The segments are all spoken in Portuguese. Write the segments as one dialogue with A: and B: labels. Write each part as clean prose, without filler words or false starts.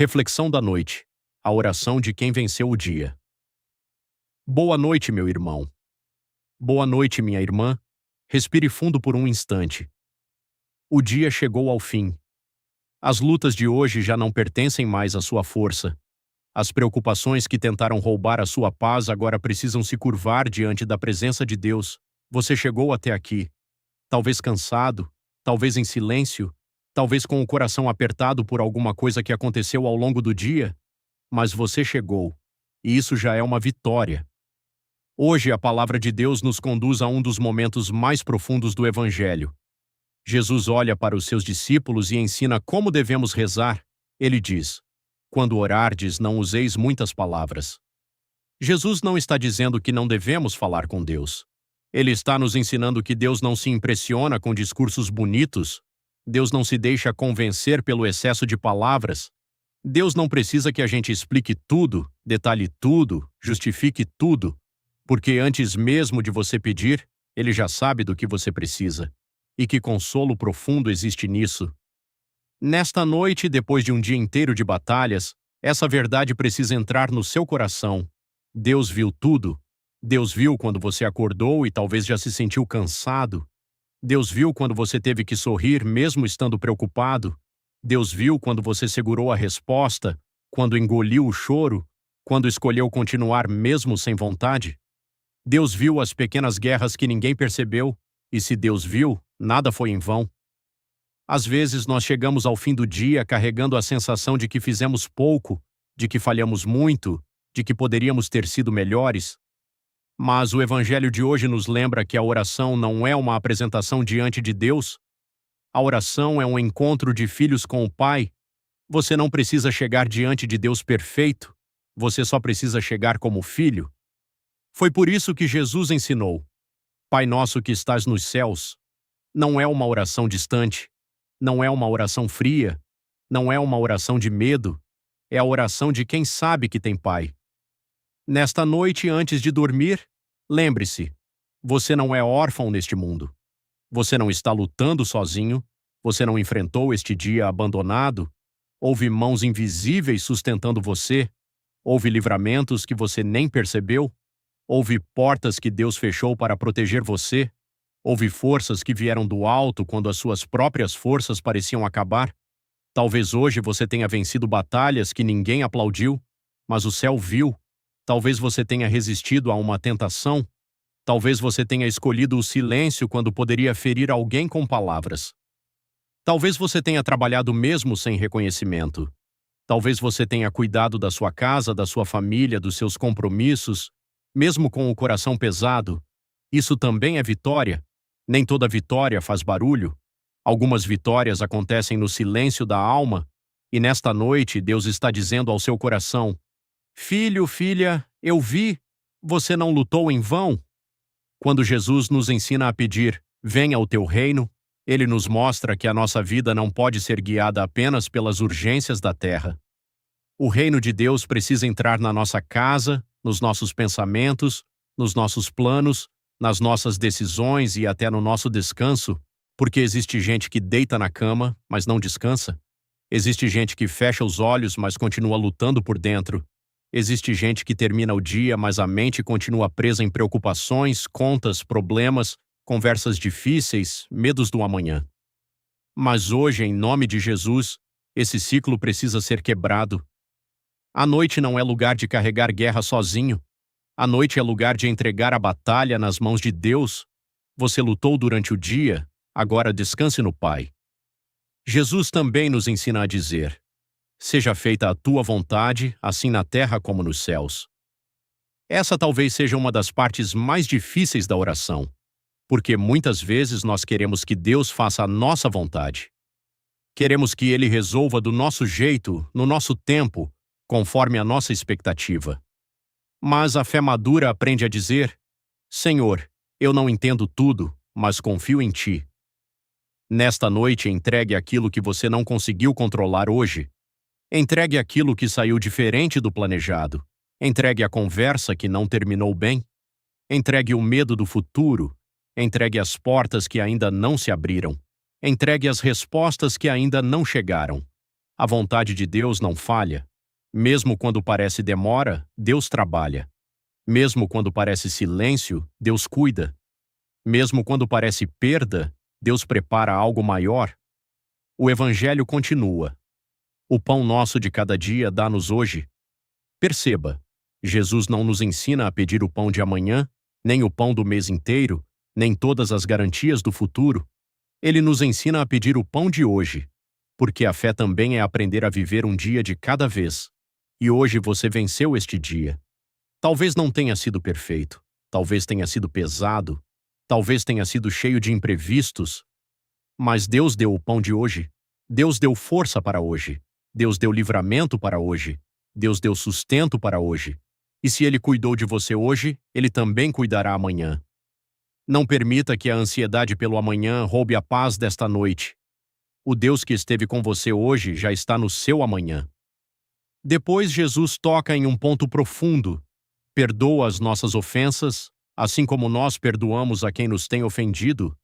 A: Reflexão da noite. A oração de quem venceu o dia. Boa noite, meu irmão. Boa noite, minha irmã. Respire fundo por um instante. O dia chegou ao fim. As lutas de hoje já não pertencem mais à sua força. As preocupações que tentaram roubar a sua paz agora precisam se curvar diante da presença de Deus. Você chegou até aqui. Talvez cansado, talvez em silêncio, talvez com o coração apertado por alguma coisa que aconteceu ao longo do dia, mas você chegou, e isso já é uma vitória. Hoje a palavra de Deus nos conduz a um dos momentos mais profundos do Evangelho. Jesus olha para os seus discípulos e ensina como devemos rezar. Ele diz: quando orardes, não useis muitas palavras. Jesus não está dizendo que não devemos falar com Deus. Ele está nos ensinando que Deus não se impressiona com discursos bonitos. Deus não se deixa convencer pelo excesso de palavras. Deus não precisa que a gente explique tudo, detalhe tudo, justifique tudo, porque antes mesmo de você pedir, Ele já sabe do que você precisa. E que consolo profundo existe nisso. Nesta noite, depois de um dia inteiro de batalhas, essa verdade precisa entrar no seu coração. Deus viu tudo. Deus viu quando você acordou e talvez já se sentiu cansado. Deus viu quando você teve que sorrir mesmo estando preocupado. Deus viu quando você segurou a resposta, quando engoliu o choro, quando escolheu continuar mesmo sem vontade. Deus viu as pequenas guerras que ninguém percebeu, e se Deus viu, nada foi em vão. Às vezes nós chegamos ao fim do dia carregando a sensação de que fizemos pouco, de que falhamos muito, de que poderíamos ter sido melhores. Mas o Evangelho de hoje nos lembra que a oração não é uma apresentação diante de Deus. A oração é um encontro de filhos com o Pai. Você não precisa chegar diante de Deus perfeito. Você só precisa chegar como filho. Foi por isso que Jesus ensinou: Pai nosso que estás nos céus. Não é uma oração distante. Não é uma oração fria. Não é uma oração de medo. É a oração de quem sabe que tem Pai. Nesta noite, antes de dormir, lembre-se: você não é órfão neste mundo. Você não está lutando sozinho. Você não enfrentou este dia abandonado. Houve mãos invisíveis sustentando você. Houve livramentos que você nem percebeu. Houve portas que Deus fechou para proteger você. Houve forças que vieram do alto quando as suas próprias forças pareciam acabar. Talvez hoje você tenha vencido batalhas que ninguém aplaudiu, mas o céu viu. Talvez você tenha resistido a uma tentação. Talvez você tenha escolhido o silêncio quando poderia ferir alguém com palavras. Talvez você tenha trabalhado mesmo sem reconhecimento. Talvez você tenha cuidado da sua casa, da sua família, dos seus compromissos, mesmo com o coração pesado. Isso também é vitória. Nem toda vitória faz barulho. Algumas vitórias acontecem no silêncio da alma, e nesta noite Deus está dizendo ao seu coração: filho, filha, eu vi, você não lutou em vão. Quando Jesus nos ensina a pedir, venha o teu reino, Ele nos mostra que a nossa vida não pode ser guiada apenas pelas urgências da terra. O reino de Deus precisa entrar na nossa casa, nos nossos pensamentos, nos nossos planos, nas nossas decisões e até no nosso descanso, porque existe gente que deita na cama, mas não descansa. Existe gente que fecha os olhos, mas continua lutando por dentro. Existe gente que termina o dia, mas a mente continua presa em preocupações, contas, problemas, conversas difíceis, medos do amanhã. Mas hoje, em nome de Jesus, esse ciclo precisa ser quebrado. A noite não é lugar de carregar guerra sozinho. A noite é lugar de entregar a batalha nas mãos de Deus. Você lutou durante o dia, agora descanse no Pai. Jesus também nos ensina a dizer: seja feita a tua vontade, assim na terra como nos céus. Essa talvez seja uma das partes mais difíceis da oração, porque muitas vezes nós queremos que Deus faça a nossa vontade. Queremos que Ele resolva do nosso jeito, no nosso tempo, conforme a nossa expectativa. Mas a fé madura aprende a dizer: Senhor, eu não entendo tudo, mas confio em Ti. Nesta noite, entregue aquilo que você não conseguiu controlar hoje. Entregue aquilo que saiu diferente do planejado. Entregue a conversa que não terminou bem. Entregue o medo do futuro. Entregue as portas que ainda não se abriram. Entregue as respostas que ainda não chegaram. A vontade de Deus não falha. Mesmo quando parece demora, Deus trabalha. Mesmo quando parece silêncio, Deus cuida. Mesmo quando parece perda, Deus prepara algo maior. O Evangelho continua. O pão nosso de cada dia dá-nos hoje. Perceba, Jesus não nos ensina a pedir o pão de amanhã, nem o pão do mês inteiro, nem todas as garantias do futuro. Ele nos ensina a pedir o pão de hoje, porque a fé também é aprender a viver um dia de cada vez. E hoje você venceu este dia. Talvez não tenha sido perfeito, talvez tenha sido pesado, talvez tenha sido cheio de imprevistos, mas Deus deu o pão de hoje. Deus deu força para hoje. Deus deu livramento para hoje. Deus deu sustento para hoje. E se Ele cuidou de você hoje, Ele também cuidará amanhã. Não permita que a ansiedade pelo amanhã roube a paz desta noite. O Deus que esteve com você hoje já está no seu amanhã. Depois Jesus toca em um ponto profundo. Perdoa as nossas ofensas, assim como nós perdoamos a quem nos tem ofendido.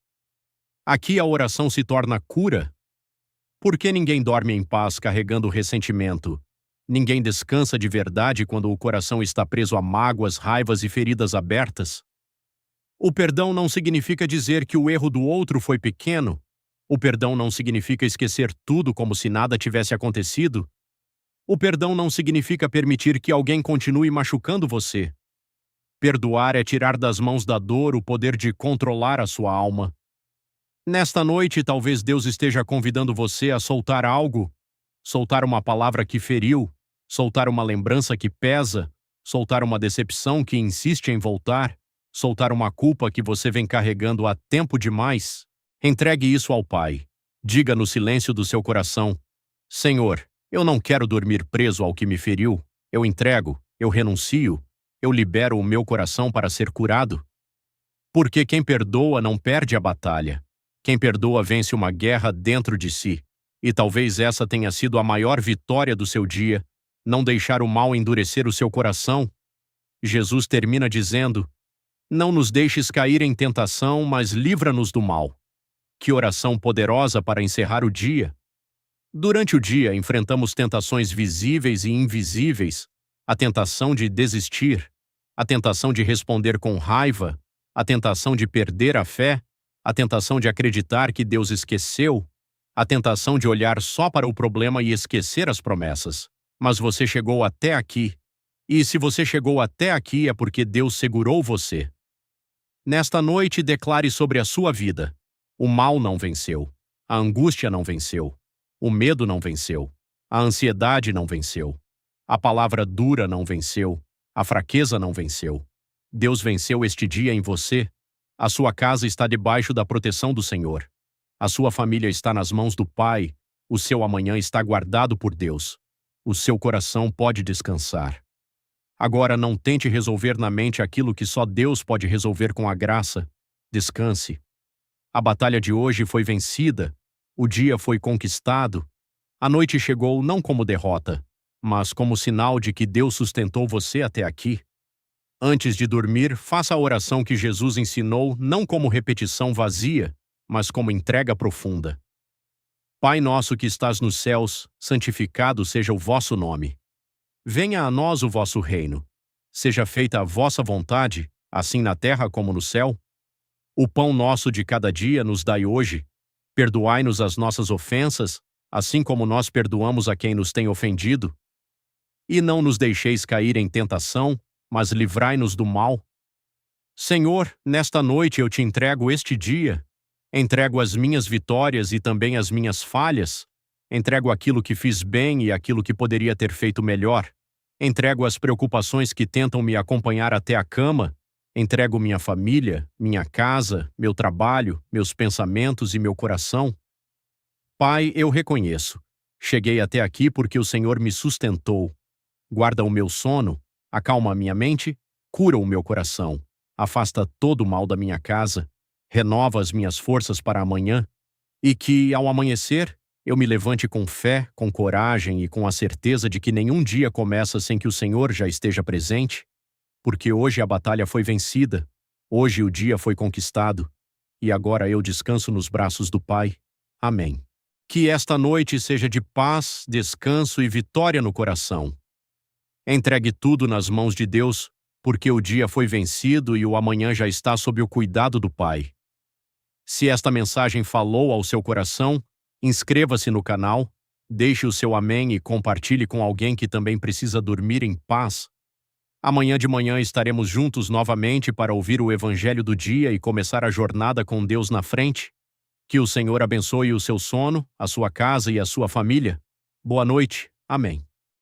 A: Aqui a oração se torna cura. Por que ninguém dorme em paz carregando ressentimento? Ninguém descansa de verdade quando o coração está preso a mágoas, raivas e feridas abertas? O perdão não significa dizer que o erro do outro foi pequeno. O perdão não significa esquecer tudo como se nada tivesse acontecido. O perdão não significa permitir que alguém continue machucando você. Perdoar é tirar das mãos da dor o poder de controlar a sua alma. Nesta noite, talvez Deus esteja convidando você a soltar algo, soltar uma palavra que feriu, soltar uma lembrança que pesa, soltar uma decepção que insiste em voltar, soltar uma culpa que você vem carregando há tempo demais. Entregue isso ao Pai. Diga no silêncio do seu coração: Senhor, eu não quero dormir preso ao que me feriu. Eu entrego, eu renuncio, eu libero o meu coração para ser curado. Porque quem perdoa não perde a batalha. Quem perdoa vence uma guerra dentro de si. E talvez essa tenha sido a maior vitória do seu dia, não deixar o mal endurecer o seu coração. Jesus termina dizendo: Não nos deixes cair em tentação, mas livra-nos do mal. Que oração poderosa para encerrar o dia! Durante o dia, enfrentamos tentações visíveis e invisíveis, a tentação de desistir, a tentação de responder com raiva, a tentação de perder a fé, a tentação de acreditar que Deus esqueceu, a tentação de olhar só para o problema e esquecer as promessas. Mas você chegou até aqui. E se você chegou até aqui é porque Deus segurou você. Nesta noite, declare sobre a sua vida: o mal não venceu, a angústia não venceu, o medo não venceu, a ansiedade não venceu, a palavra dura não venceu, a fraqueza não venceu. Deus venceu este dia em você. A sua casa está debaixo da proteção do Senhor. A sua família está nas mãos do Pai. O seu amanhã está guardado por Deus. O seu coração pode descansar. Agora não tente resolver na mente aquilo que só Deus pode resolver com a graça. Descanse. A batalha de hoje foi vencida. O dia foi conquistado. A noite chegou não como derrota, mas como sinal de que Deus sustentou você até aqui. Antes de dormir, faça a oração que Jesus ensinou não como repetição vazia, mas como entrega profunda. Pai nosso que estás nos céus, santificado seja o vosso nome. Venha a nós o vosso reino. Seja feita a vossa vontade, assim na terra como no céu. O pão nosso de cada dia nos dai hoje. Perdoai-nos as nossas ofensas, assim como nós perdoamos a quem nos tem ofendido. E não nos deixeis cair em tentação, mas livrai-nos do mal. Senhor, nesta noite eu te entrego este dia. Entrego as minhas vitórias e também as minhas falhas. Entrego aquilo que fiz bem e aquilo que poderia ter feito melhor. Entrego as preocupações que tentam me acompanhar até a cama. Entrego minha família, minha casa, meu trabalho, meus pensamentos e meu coração. Pai, eu reconheço. Cheguei até aqui porque o Senhor me sustentou. Guarda o meu sono. Acalma a minha mente, cura o meu coração, afasta todo o mal da minha casa, renova as minhas forças para amanhã, e que, ao amanhecer, eu me levante com fé, com coragem e com a certeza de que nenhum dia começa sem que o Senhor já esteja presente, porque hoje a batalha foi vencida, hoje o dia foi conquistado, e agora eu descanso nos braços do Pai. Amém. Que esta noite seja de paz, descanso e vitória no coração. Entregue tudo nas mãos de Deus, porque o dia foi vencido e o amanhã já está sob o cuidado do Pai. Se esta mensagem falou ao seu coração, inscreva-se no canal, deixe o seu amém e compartilhe com alguém que também precisa dormir em paz. Amanhã de manhã estaremos juntos novamente para ouvir o Evangelho do dia e começar a jornada com Deus na frente. Que o Senhor abençoe o seu sono, a sua casa e a sua família. Boa noite. Amém.